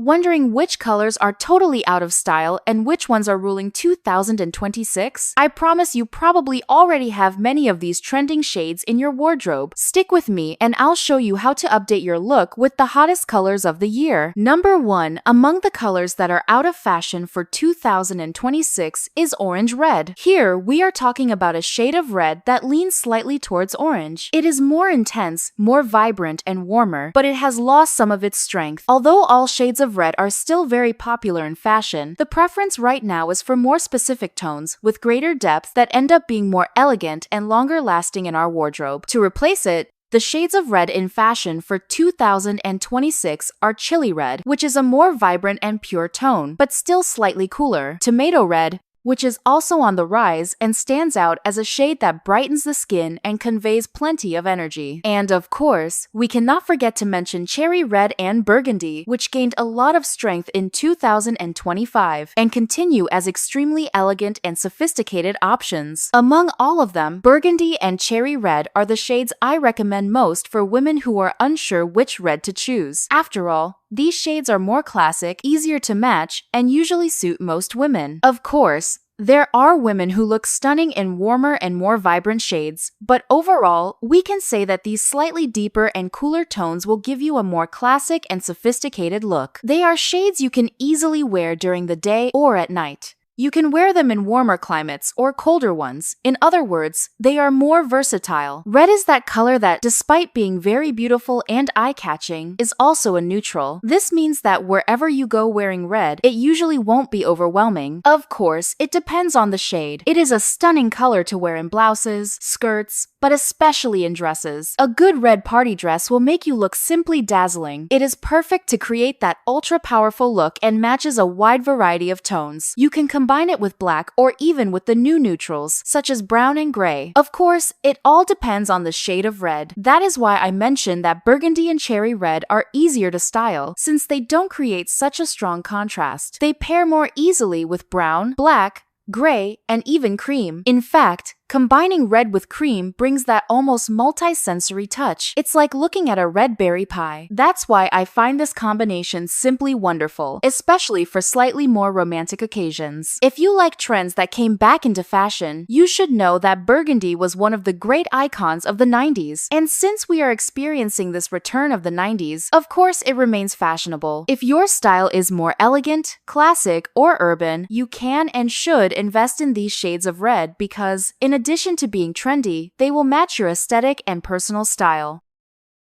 Wondering which colors are totally out of style and which ones are ruling 2026? I promise you probably already have many of these trending shades in your wardrobe. Stick with me and I'll show you how to update your look with the hottest colors of the year. Number 1. Among the colors that are out of fashion for 2026 is orange red. Here, we are talking about a shade of red that leans slightly towards orange. It is more intense, more vibrant, and warmer, but it has lost some of its strength. Although all shades of red are still very popular in fashion, the preference right now is for more specific tones with greater depth that end up being more elegant and longer lasting in our wardrobe. To replace it, the shades of red in fashion for 2026 are chili red, which is a more vibrant and pure tone, but still slightly cooler; tomato red, which is also on the rise and stands out as a shade that brightens the skin and conveys plenty of energy. And of course, we cannot forget to mention cherry red and burgundy, which gained a lot of strength in 2025 and continue as extremely elegant and sophisticated options. Among all of them, burgundy and cherry red are the shades I recommend most for women who are unsure which red to choose. After all, these shades are more classic, easier to match, and usually suit most women. Of course, there are women who look stunning in warmer and more vibrant shades, but overall, we can say that these slightly deeper and cooler tones will give you a more classic and sophisticated look. They are shades you can easily wear during the day or at night. You can wear them in warmer climates or colder ones. In other words, they are more versatile. Red is that color that, despite being very beautiful and eye-catching, is also a neutral. This means that wherever you go wearing red, it usually won't be overwhelming. Of course, it depends on the shade. It is a stunning color to wear in blouses, skirts, but especially in dresses. A good red party dress will make you look simply dazzling. It is perfect to create that ultra-powerful look and matches a wide variety of tones. You can combine it with black or even with the new neutrals, such as brown and gray. Of course, it all depends on the shade of red. That is why I mentioned that burgundy and cherry red are easier to style, since they don't create such a strong contrast. They pair more easily with brown, black, gray, and even cream. In fact, combining red with cream brings that almost multi-sensory touch. It's like looking at a red berry pie. That's why I find this combination simply wonderful, especially for slightly more romantic occasions. If you like trends that came back into fashion, you should know that burgundy was one of the great icons of the 90s. And since we are experiencing this return of the 90s, of course it remains fashionable. If your style is more elegant, classic, or urban, you can and should invest in these shades of red because, in addition to being trendy, they will match your aesthetic and personal style.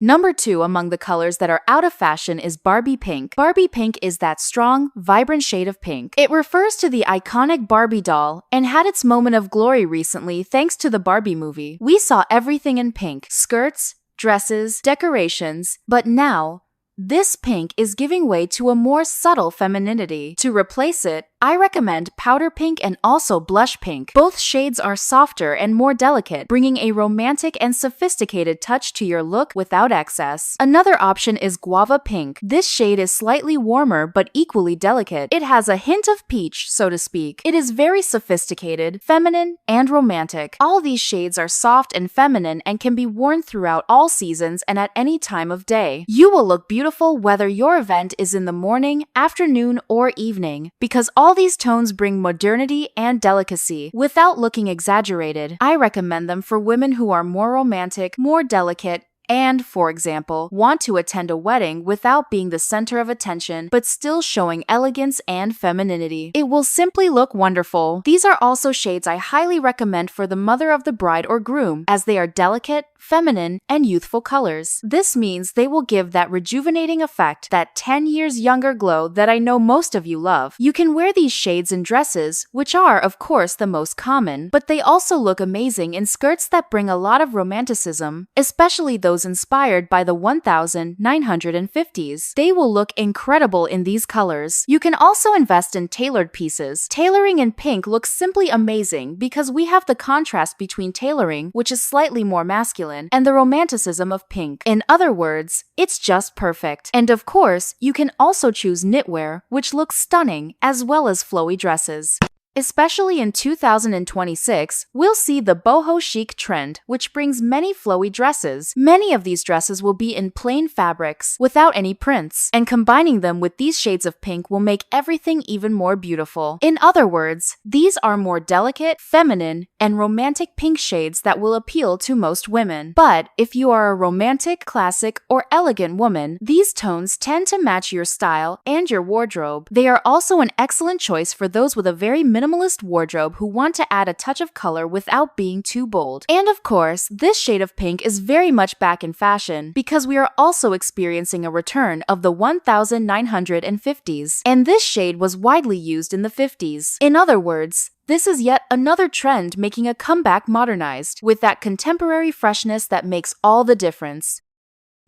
Number 2 among the colors that are out of fashion is Barbie pink. Barbie pink is that strong, vibrant shade of pink. It refers to the iconic Barbie doll and had its moment of glory recently thanks to the Barbie movie. We saw everything in pink: skirts, dresses, decorations, but now, this pink is giving way to a more subtle femininity. To replace it, I recommend powder pink and also blush pink. Both shades are softer and more delicate, bringing a romantic and sophisticated touch to your look without excess. Another option is guava pink. This shade is slightly warmer but equally delicate. It has a hint of peach, so to speak. It is very sophisticated, feminine, and romantic. All these shades are soft and feminine and can be worn throughout all seasons and at any time of day. You will look beautiful whether your event is in the morning, afternoon, or evening, because all these tones bring modernity and delicacy without looking exaggerated. I recommend them for women who are more romantic, more delicate, and, for example, want to attend a wedding without being the center of attention but still showing elegance and femininity. It will simply look wonderful. These are also shades I highly recommend for the mother of the bride or groom, as they are delicate, feminine, and youthful colors. This means they will give that rejuvenating effect, that 10 years younger glow that I know most of you love. You can wear these shades in dresses, which are, of course, the most common, but they also look amazing in skirts that bring a lot of romanticism, especially those inspired by the 1950s. They will look incredible in these colors. You can also invest in tailored pieces. Tailoring in pink looks simply amazing because we have the contrast between tailoring, which is slightly more masculine, and the romanticism of pink. In other words, it's just perfect. And of course, you can also choose knitwear, which looks stunning, as well as flowy dresses. Especially in 2026, we'll see the boho chic trend, which brings many flowy dresses. Many of these dresses will be in plain fabrics, without any prints, and combining them with these shades of pink will make everything even more beautiful. In other words, these are more delicate, feminine, and romantic pink shades that will appeal to most women. But if you are a romantic, classic, or elegant woman, these tones tend to match your style and your wardrobe. They are also an excellent choice for those with a very minimalist wardrobe who want to add a touch of color without being too bold. And of course, this shade of pink is very much back in fashion because we are also experiencing a return of the 1950s, and this shade was widely used in the 50s. In other words, this is yet another trend making a comeback modernized, with that contemporary freshness that makes all the difference.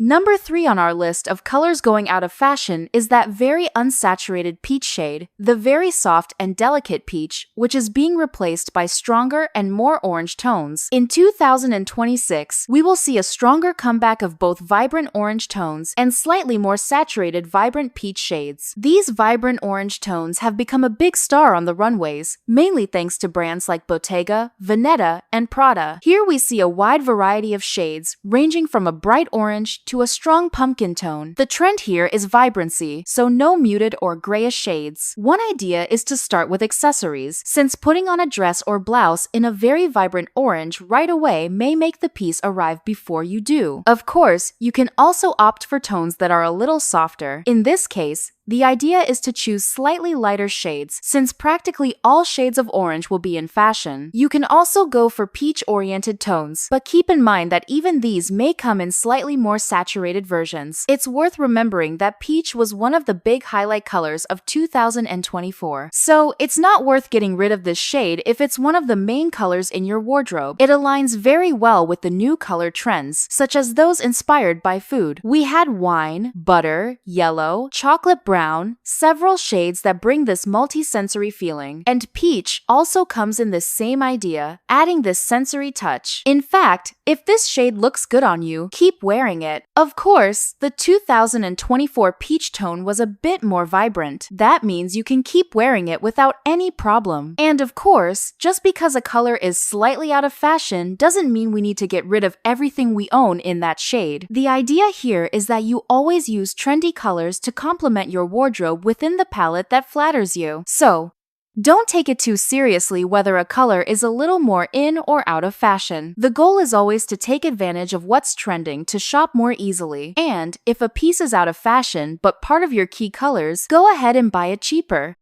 Number 3 on our list of colors going out of fashion is that very unsaturated peach shade, the very soft and delicate peach, which is being replaced by stronger and more orange tones. In 2026, we will see a stronger comeback of both vibrant orange tones and slightly more saturated vibrant peach shades. These vibrant orange tones have become a big star on the runways, mainly thanks to brands like Bottega, Veneta, and Prada. Here we see a wide variety of shades, ranging from a bright orange to a strong pumpkin tone. The trend here is vibrancy, so no muted or grayish shades. One idea is to start with accessories, since putting on a dress or blouse in a very vibrant orange right away may make the piece arrive before you do. Of course, you can also opt for tones that are a little softer. In this case, the idea is to choose slightly lighter shades, since practically all shades of orange will be in fashion. You can also go for peach-oriented tones, but keep in mind that even these may come in slightly more saturated versions. It's worth remembering that peach was one of the big highlight colors of 2024. So, it's not worth getting rid of this shade if it's one of the main colors in your wardrobe. It aligns very well with the new color trends, such as those inspired by food. We had wine, butter, yellow, chocolate brown, several shades that bring this multi-sensory feeling, and peach also comes in this same idea, adding this sensory touch. In fact, if this shade looks good on you, keep wearing it. Of course, the 2024 peach tone was a bit more vibrant. That means you can keep wearing it without any problem. And of course, just because a color is slightly out of fashion doesn't mean we need to get rid of everything we own in that shade. The idea here is that you always use trendy colors to complement your wardrobe within the palette that flatters you. So, don't take it too seriously whether a color is a little more in or out of fashion. The goal is always to take advantage of what's trending to shop more easily. And if a piece is out of fashion but part of your key colors, go ahead and buy it cheaper.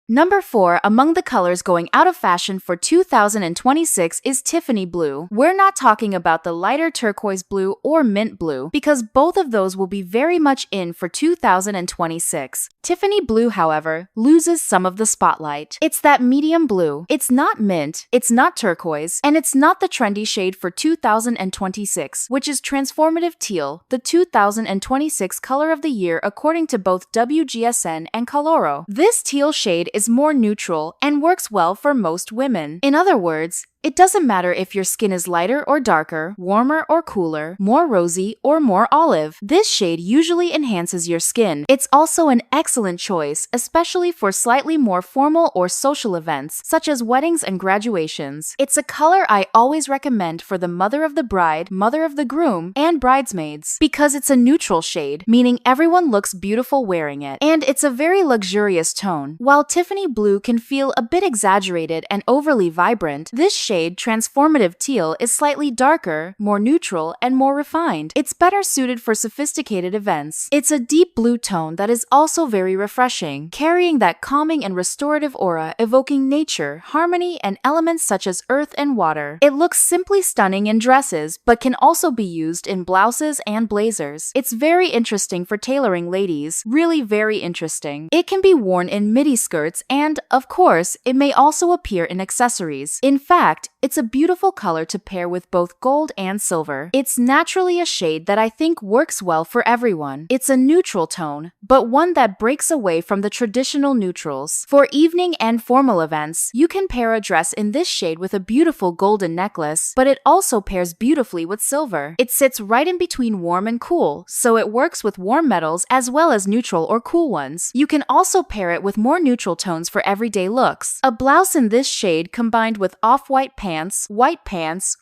Number 4 among the colors going out of fashion for 2026 is Tiffany blue. We're not talking about the lighter turquoise blue or mint blue, because both of those will be very much in for 2026. Tiffany blue, however, loses some of the spotlight. It's that medium blue. It's not mint, it's not turquoise, and it's not the trendy shade for 2026, which is transformative teal, the 2026 color of the year according to both WGSN and Coloro. This teal shade is more neutral and works well for most women. In other words, it doesn't matter if your skin is lighter or darker, warmer or cooler, more rosy or more olive. This shade usually enhances your skin. It's also an excellent choice, especially for slightly more formal or social events, such as weddings and graduations. It's a color I always recommend for the mother of the bride, mother of the groom, and bridesmaids, because it's a neutral shade, meaning everyone looks beautiful wearing it. And it's a very luxurious tone. While Tiffany blue can feel a bit exaggerated and overly vibrant, this shade, transformative teal, is slightly darker, more neutral, and more refined. It's better suited for sophisticated events. It's a deep blue tone that is also very refreshing, carrying that calming and restorative aura, evoking nature, harmony, and elements such as earth and water. It looks simply stunning in dresses, but can also be used in blouses and blazers. It's very interesting for tailoring ladies, really very interesting. It can be worn in midi skirts and, of course, it may also appear in accessories. In fact, fact, it's a beautiful color to pair with both gold and silver. It's naturally a shade that I think works well for everyone. It's a neutral tone, but one that breaks away from the traditional neutrals. For evening and formal events, you can pair a dress in this shade with a beautiful golden necklace, but it also pairs beautifully with silver. It sits right in between warm and cool, so it works with warm metals as well as neutral or cool ones. You can also pair it with more neutral tones for everyday looks. A blouse in this shade combined with off-white pants,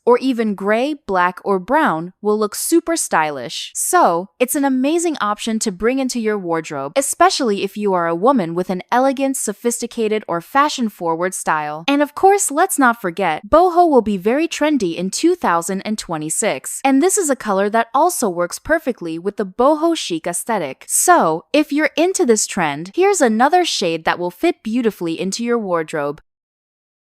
or even gray, black, or brown will look super stylish. So, it's an amazing option to bring into your wardrobe, especially if you are a woman with an elegant, sophisticated, or fashion-forward style. And of course, let's not forget, boho will be very trendy in 2026. And this is a color that also works perfectly with the boho chic aesthetic. So, if you're into this trend, here's another shade that will fit beautifully into your wardrobe.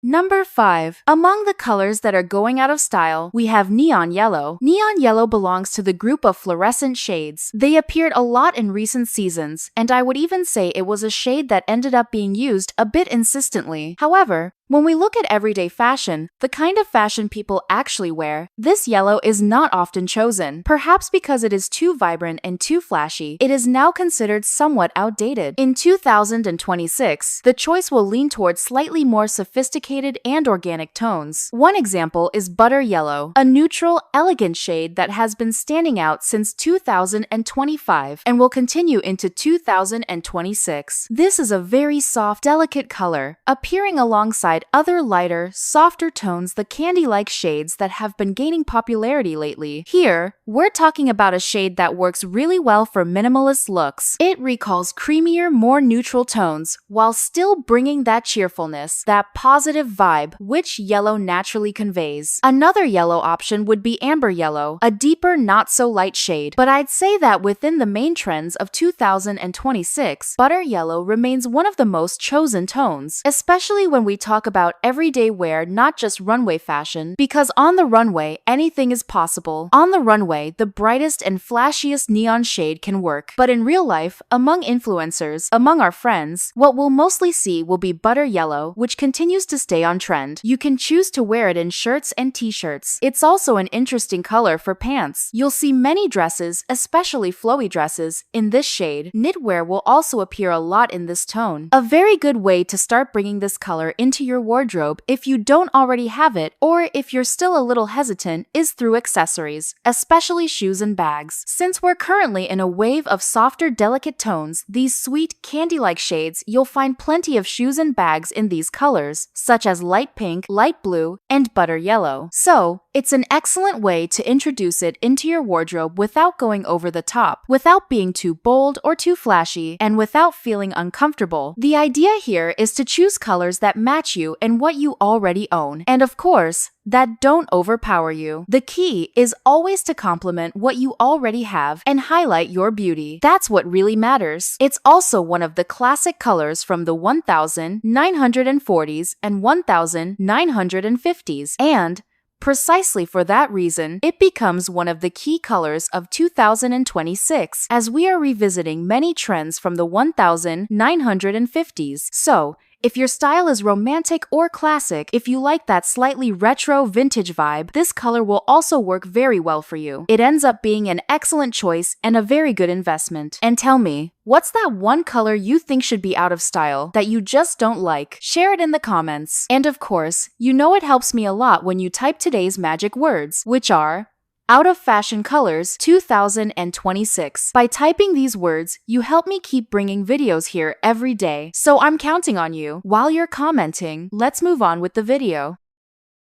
Number 5. Among the colors that are going out of style, we have neon yellow. Neon yellow belongs to the group of fluorescent shades. They appeared a lot in recent seasons, and I would even say it was a shade that ended up being used a bit insistently. However, when we look at everyday fashion, the kind of fashion people actually wear, this yellow is not often chosen. Perhaps because it is too vibrant and too flashy, it is now considered somewhat outdated. In 2026, the choice will lean towards slightly more sophisticated and organic tones. One example is butter yellow, a neutral, elegant shade that has been standing out since 2025 and will continue into 2026. This is a very soft, delicate color, appearing alongside other lighter, softer tones, the candy-like shades that have been gaining popularity lately. Here, we're talking about a shade that works really well for minimalist looks. It recalls creamier, more neutral tones, while still bringing that cheerfulness, that positive vibe, which yellow naturally conveys. Another yellow option would be amber yellow, a deeper, not-so-light shade. But I'd say that within the main trends of 2026, butter yellow remains one of the most chosen tones, especially when we talk about everyday wear, not just runway fashion, because on the runway, anything is possible. On the runway, the brightest and flashiest neon shade can work. But in real life, among influencers, among our friends, what we'll mostly see will be butter yellow, which continues to stay on trend. You can choose to wear it in shirts and t-shirts. It's also an interesting color for pants. You'll see many dresses, especially flowy dresses, in this shade. Knitwear will also appear a lot in this tone. A very good way to start bringing this color into your wardrobe if you don't already have it, or if you're still a little hesitant, is through accessories, especially shoes and bags. Since we're currently in a wave of softer, delicate tones, these sweet, candy-like shades, you'll find plenty of shoes and bags in these colors, such as light pink, light blue, and butter yellow. So, it's an excellent way to introduce it into your wardrobe without going over the top, without being too bold or too flashy, and without feeling uncomfortable. The idea here is to choose colors that match you and what you already own, and of course, that don't overpower you. The key is always to complement what you already have and highlight your beauty. That's what really matters. It's also one of the classic colors from the 1940s and 1950s, and precisely for that reason, it becomes one of the key colors of 2026 as we are revisiting many trends from the 1950s. So, if your style is romantic or classic, if you like that slightly retro vintage vibe, this color will also work very well for you. It ends up being an excellent choice and a very good investment. And tell me, what's that one color you think should be out of style that you just don't like? Share it in the comments. And of course, you know it helps me a lot when you type today's magic words, which are Out of Fashion Colors 2026. By typing these words, you help me keep bringing videos here every day, so I'm counting on you. While you're commenting, let's move on with the video.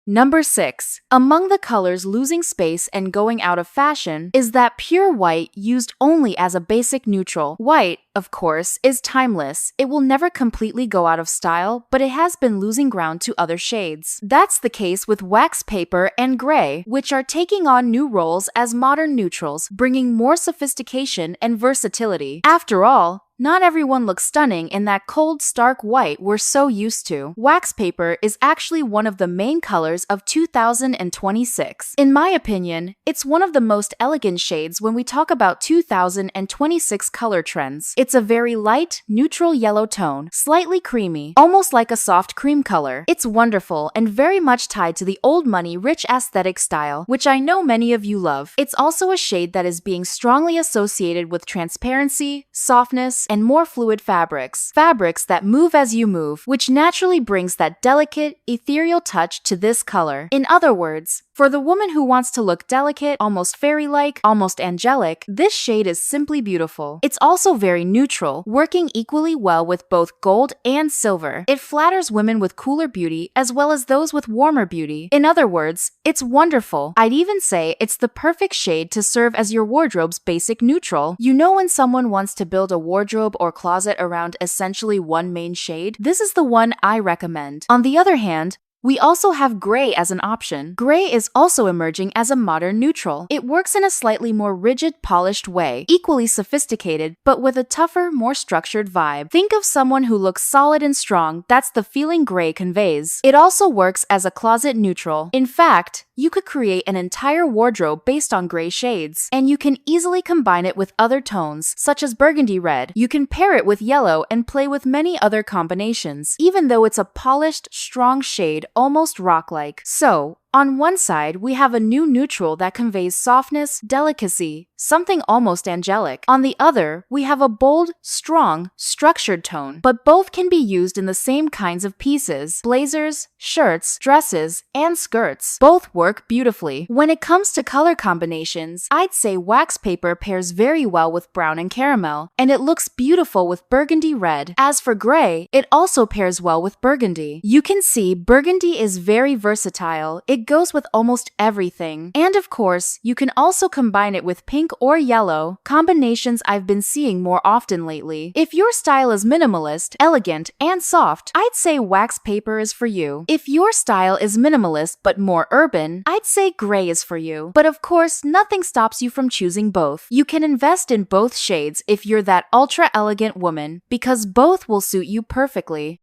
Number 6. Among the colors losing space and going out of fashion is that pure white used only as a basic neutral. White, of course, is timeless. It will never completely go out of style, but it has been losing ground to other shades. That's the case with wax paper and gray, which are taking on new roles as modern neutrals, bringing more sophistication and versatility. After all, not everyone looks stunning in that cold, stark white we're so used to. Wax paper is actually one of the main colors of 2026. In my opinion, it's one of the most elegant shades when we talk about 2026 color trends. It's a very light, neutral yellow tone, slightly creamy, almost like a soft cream color. It's wonderful and very much tied to the old money rich aesthetic style, which I know many of you love. It's also a shade that is being strongly associated with transparency, softness, and more fluid fabrics. Fabrics that move as you move, which naturally brings that delicate, ethereal touch to this color. In other words, for the woman who wants to look delicate, almost fairy-like, almost angelic, this shade is simply beautiful. It's also very neutral, working equally well with both gold and silver. It flatters women with cooler beauty as well as those with warmer beauty. In other words, it's wonderful. I'd even say it's the perfect shade to serve as your wardrobe's basic neutral. You know when someone wants to build a wardrobe or closet around essentially one main shade? This is the one I recommend. On the other hand, we also have gray as an option. Gray is also emerging as a modern neutral. It works in a slightly more rigid, polished way, equally sophisticated, but with a tougher, more structured vibe. Think of someone who looks solid and strong. That's the feeling gray conveys. It also works as a closet neutral. In fact, you could create an entire wardrobe based on gray shades, and you can easily combine it with other tones, such as burgundy red. You can pair it with yellow and play with many other combinations, even though it's a polished, strong shade, almost rock-like. So, on one side, we have a new neutral that conveys softness, delicacy, something almost angelic. On the other, we have a bold, strong, structured tone. But both can be used in the same kinds of pieces: blazers, shirts, dresses, and skirts. Both work beautifully. When it comes to color combinations, I'd say wax paper pairs very well with brown and caramel, and it looks beautiful with burgundy red. As for gray, it also pairs well with burgundy. You can see burgundy is very versatile. It goes with almost everything. And of course, you can also combine it with pink or yellow, combinations I've been seeing more often lately. If your style is minimalist, elegant, and soft, I'd say wax paper is for you. If your style is minimalist but more urban, I'd say gray is for you. But of course, nothing stops you from choosing both. You can invest in both shades if you're that ultra elegant woman, because both will suit you perfectly.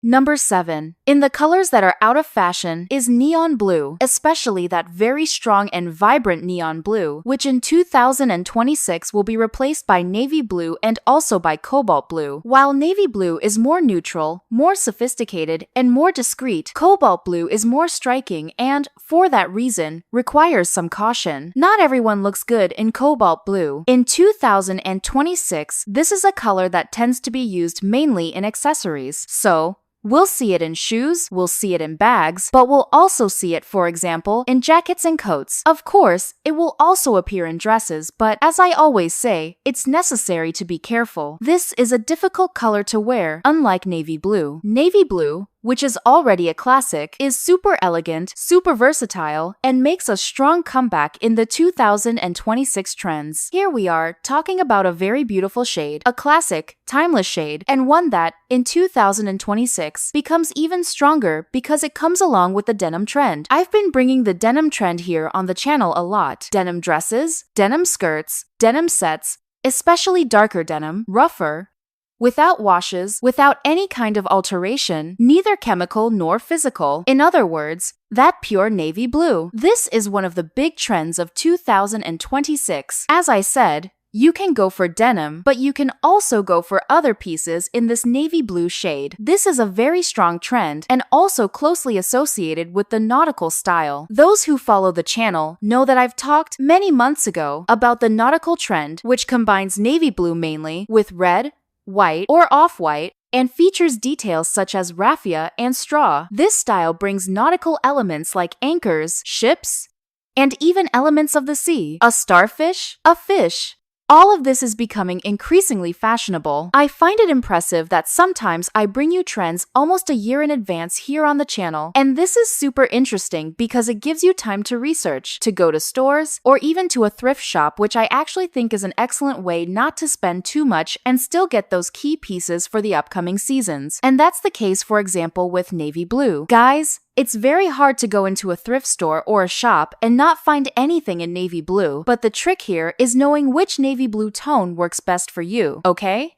Number 7. In the colors that are out of fashion is neon blue, especially that very strong and vibrant neon blue, which in 2026 will be replaced by navy blue and also by cobalt blue. While navy blue is more neutral, more sophisticated, and more discreet, cobalt blue is more striking and, for that reason, requires some caution. Not everyone looks good in cobalt blue. In 2026, this is a color that tends to be used mainly in accessories, so we'll see it in shoes, we'll see it in bags, but we'll also see it, for example, in jackets and coats. Of course, it will also appear in dresses, but as I always say, it's necessary to be careful. This is a difficult color to wear, unlike navy blue. Navy blue, which is already a classic, is super elegant, super versatile, and makes a strong comeback in the 2026 trends. Here we are, talking about a very beautiful shade, a classic, timeless shade, and one that, in 2026, becomes even stronger because it comes along with the denim trend. I've been bringing the denim trend here on the channel a lot. Denim dresses, denim skirts, denim sets, especially darker denim, rougher, without washes, without any kind of alteration, neither chemical nor physical. In other words, that pure navy blue. This is one of the big trends of 2026. As I said, you can go for denim, but you can also go for other pieces in this navy blue shade. This is a very strong trend and also closely associated with the nautical style. Those who follow the channel know that I've talked many months ago about the nautical trend, which combines navy blue mainly with red, white, or off-white, and features details such as raffia and straw. This style brings nautical elements like anchors, ships, and even elements of the sea. A starfish, a fish. All of this is becoming increasingly fashionable. I find it impressive that sometimes I bring you trends almost a year in advance here on the channel, and this is super interesting because it gives you time to research, to go to stores, or even to a thrift shop, which I actually think is an excellent way not to spend too much and still get those key pieces for the upcoming seasons. And that's the case, for example, with navy blue. Guys, it's very hard to go into a thrift store or a shop and not find anything in navy blue, but the trick here is knowing which navy blue tone works best for you, okay?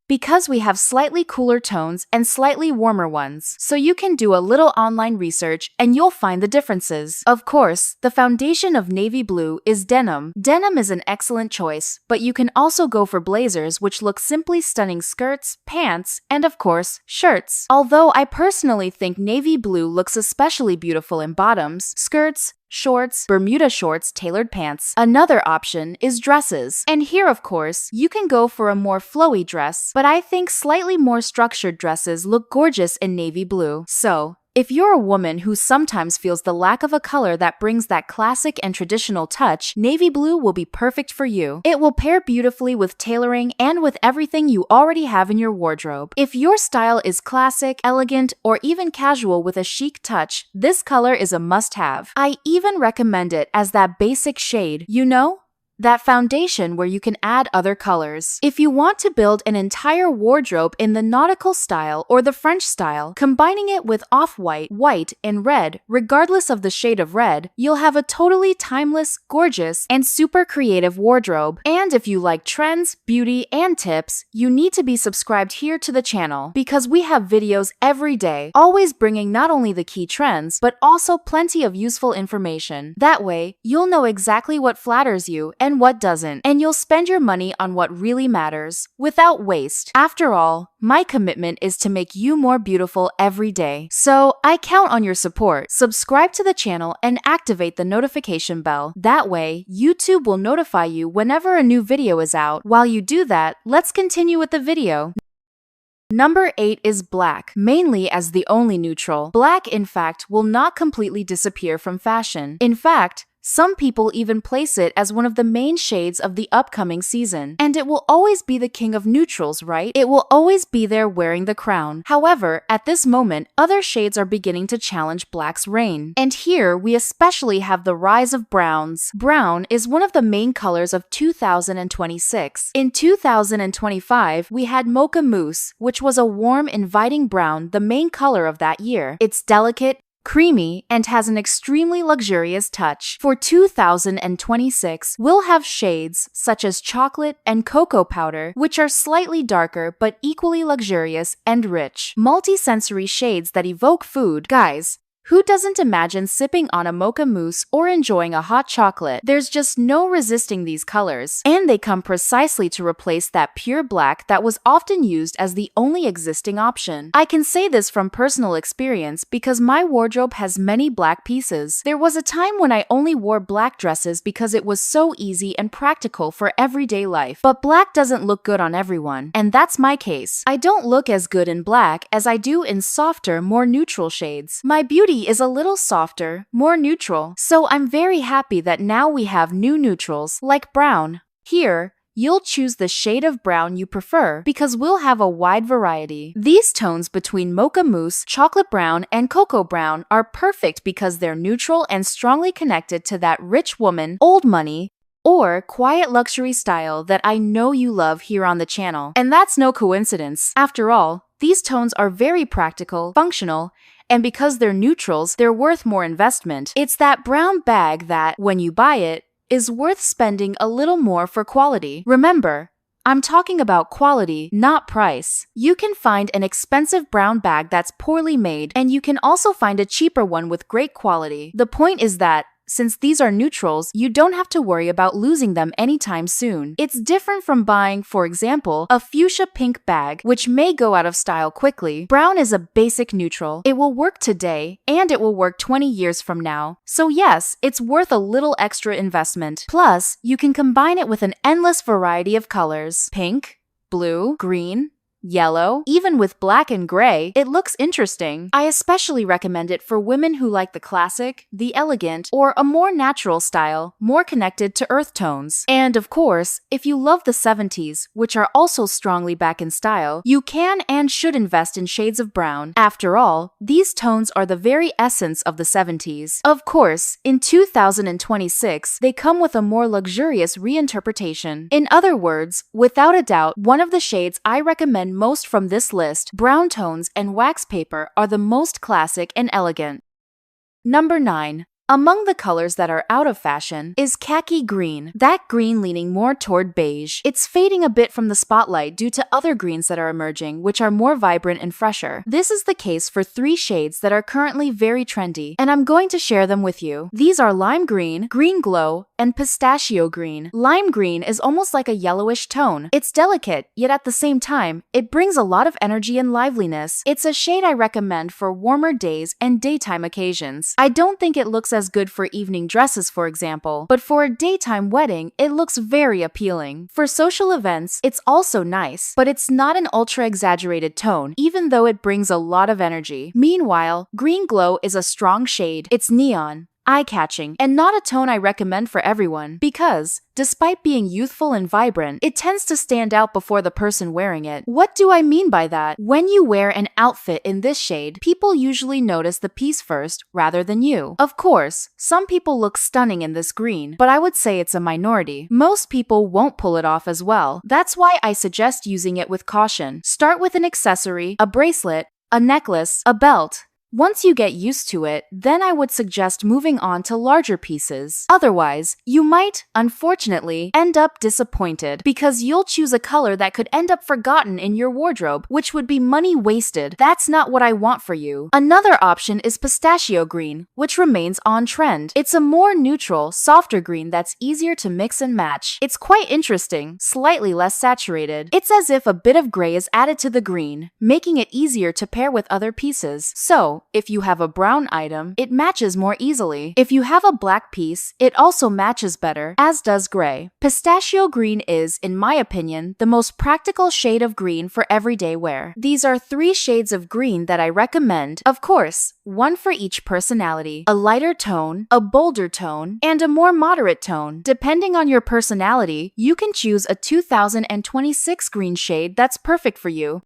because we have slightly cooler tones and slightly warmer ones. So you can do a little online research and you'll find the differences. Of course, the foundation of navy blue is denim. Denim is an excellent choice, but you can also go for blazers, which look simply stunning, skirts, pants, and of course, shirts. Although I personally think navy blue looks especially beautiful in bottoms, skirts, shorts, Bermuda shorts, tailored pants. Another option is dresses. And here, of course, you can go for a more flowy dress, but I think slightly more structured dresses look gorgeous in navy blue. So, if you're a woman who sometimes feels the lack of a color that brings that classic and traditional touch, navy blue will be perfect for you. It will pair beautifully with tailoring and with everything you already have in your wardrobe. If your style is classic, elegant, or even casual with a chic touch, this color is a must-have. I even recommend it as that basic shade, you know? That foundation where you can add other colors. If you want to build an entire wardrobe in the nautical style or the French style, combining it with off-white, white, and red, regardless of the shade of red, you'll have a totally timeless, gorgeous, and super creative wardrobe. And if you like trends, beauty, and tips, you need to be subscribed here to the channel because we have videos every day, always bringing not only the key trends, but also plenty of useful information. That way, you'll know exactly what flatters you and what doesn't, and you'll spend your money on what really matters, without waste. After all, my commitment is to make you more beautiful every day. So, I count on your support. Subscribe to the channel and activate the notification bell. That way, YouTube will notify you whenever a new video is out. While you do that, let's continue with the video. Number 8 is black, mainly as the only neutral. Black, in fact, will not completely disappear from fashion. In fact, some people even place it as one of the main shades of the upcoming season. And it will always be the king of neutrals, right? It will always be there wearing the crown. However, at this moment, other shades are beginning to challenge black's reign. And here, we especially have the rise of browns. Brown is one of the main colors of 2026. In 2025, we had mocha mousse, which was a warm, inviting brown, the main color of that year. It's delicate, creamy, and has an extremely luxurious touch. For 2026, we'll have shades such as chocolate and cocoa powder, which are slightly darker but equally luxurious and rich. Multi-sensory shades that evoke food. Guys, who doesn't imagine sipping on a mocha mousse or enjoying a hot chocolate? There's just no resisting these colors. And they come precisely to replace that pure black that was often used as the only existing option. I can say this from personal experience because my wardrobe has many black pieces. There was a time when I only wore black dresses because it was so easy and practical for everyday life. But black doesn't look good on everyone, and that's my case. I don't look as good in black as I do in softer, more neutral shades. My beauty is a little softer, more neutral, so I'm very happy that now we have new neutrals, like brown. Here, you'll choose the shade of brown you prefer because we'll have a wide variety. These tones between mocha mousse, chocolate brown, and cocoa brown are perfect because they're neutral and strongly connected to that rich woman, old money, or quiet luxury style that I know you love here on the channel. And that's no coincidence. After all, these tones are very practical, functional, and because they're neutrals, they're worth more investment. It's that brown bag that, when you buy it, is worth spending a little more for quality. Remember, I'm talking about quality, not price. You can find an expensive brown bag that's poorly made, and you can also find a cheaper one with great quality. The point is that, since these are neutrals, you don't have to worry about losing them anytime soon. It's different from buying, for example, a fuchsia pink bag, which may go out of style quickly. Brown is a basic neutral. It will work today, and it will work 20 years from now. So yes, it's worth a little extra investment. Plus, you can combine it with an endless variety of colors. Pink, blue, green, yellow, even with black and gray, it looks interesting. I especially recommend it for women who like the classic, the elegant, or a more natural style, more connected to earth tones. And of course, if you love the 70s, which are also strongly back in style, you can and should invest in shades of brown. After all, these tones are the very essence of the 70s. Of course, in 2026, they come with a more luxurious reinterpretation. In other words, without a doubt, one of the shades I recommend most from this list, brown tones and wax paper, are the most classic and elegant. Number 9. Among the colors that are out of fashion is khaki green, that green leaning more toward beige. It's fading a bit from the spotlight due to other greens that are emerging, which are more vibrant and fresher. This is the case for 3 shades that are currently very trendy, and I'm going to share them with you. These are lime green, green glow, and pistachio green. Lime green is almost like a yellowish tone. It's delicate, yet at the same time, it brings a lot of energy and liveliness. It's a shade I recommend for warmer days and daytime occasions. I don't think it looks as good for evening dresses, for example, but for a daytime wedding, it looks very appealing. For social events, it's also nice, but it's not an ultra-exaggerated tone, even though it brings a lot of energy. Meanwhile, green glow is a strong shade. It's neon, eye-catching, and not a tone I recommend for everyone because, despite being youthful and vibrant, it tends to stand out before the person wearing it. What do I mean by that? When you wear an outfit in this shade, people usually notice the piece first rather than you. Of course, some people look stunning in this green, but I would say it's a minority. Most people won't pull it off as well. That's why I suggest using it with caution. Start with an accessory, a bracelet, a necklace, a belt. Once you get used to it, then I would suggest moving on to larger pieces. Otherwise, you might, unfortunately, end up disappointed because you'll choose a color that could end up forgotten in your wardrobe, which would be money wasted. That's not what I want for you. Another option is pistachio green, which remains on trend. It's a more neutral, softer green that's easier to mix and match. It's quite interesting, slightly less saturated. It's as if a bit of gray is added to the green, making it easier to pair with other pieces. So, if you have a brown item, it matches more easily. If you have a black piece, it also matches better, as does gray. Pistachio green is, in my opinion, the most practical shade of green for everyday wear. These are 3 shades of green that I recommend. Of course, one for each personality. A lighter tone, a bolder tone, and a more moderate tone. Depending on your personality, you can choose a 2026 green shade that's perfect for you.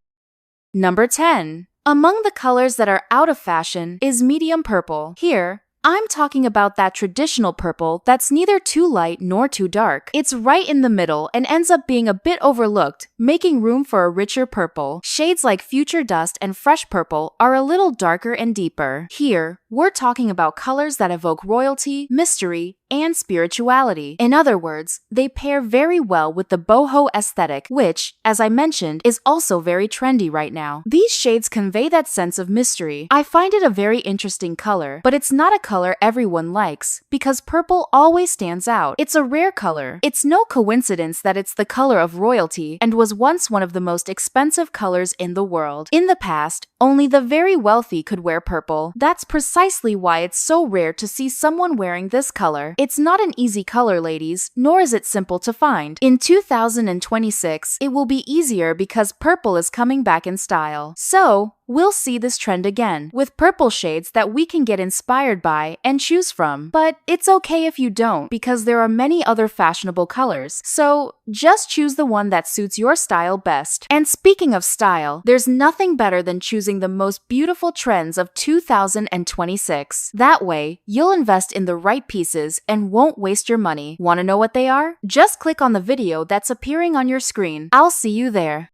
Number 10. Among the colors that are out of fashion is medium purple. Here, I'm talking about that traditional purple that's neither too light nor too dark. It's right in the middle and ends up being a bit overlooked, making room for a richer purple. Shades like Future Dust and Fresh Purple are a little darker and deeper. Here, we're talking about colors that evoke royalty, mystery, and spirituality. In other words, they pair very well with the boho aesthetic, which, as I mentioned, is also very trendy right now. These shades convey that sense of mystery. I find it a very interesting color, but it's not a color everyone likes, because purple always stands out. It's a rare color. It's no coincidence that it's the color of royalty and was once one of the most expensive colors in the world. In the past, only the very wealthy could wear purple. That's precisely why it's so rare to see someone wearing this color. It's not an easy color, ladies, nor is it simple to find. In 2026, it will be easier because purple is coming back in style. So, we'll see this trend again, with purple shades that we can get inspired by and choose from. But it's okay if you don't, because there are many other fashionable colors. So, just choose the one that suits your style best. And speaking of style, there's nothing better than choosing the most beautiful trends of 2026. That way, you'll invest in the right pieces and won't waste your money. Want to know what they are? Just click on the video that's appearing on your screen. I'll see you there.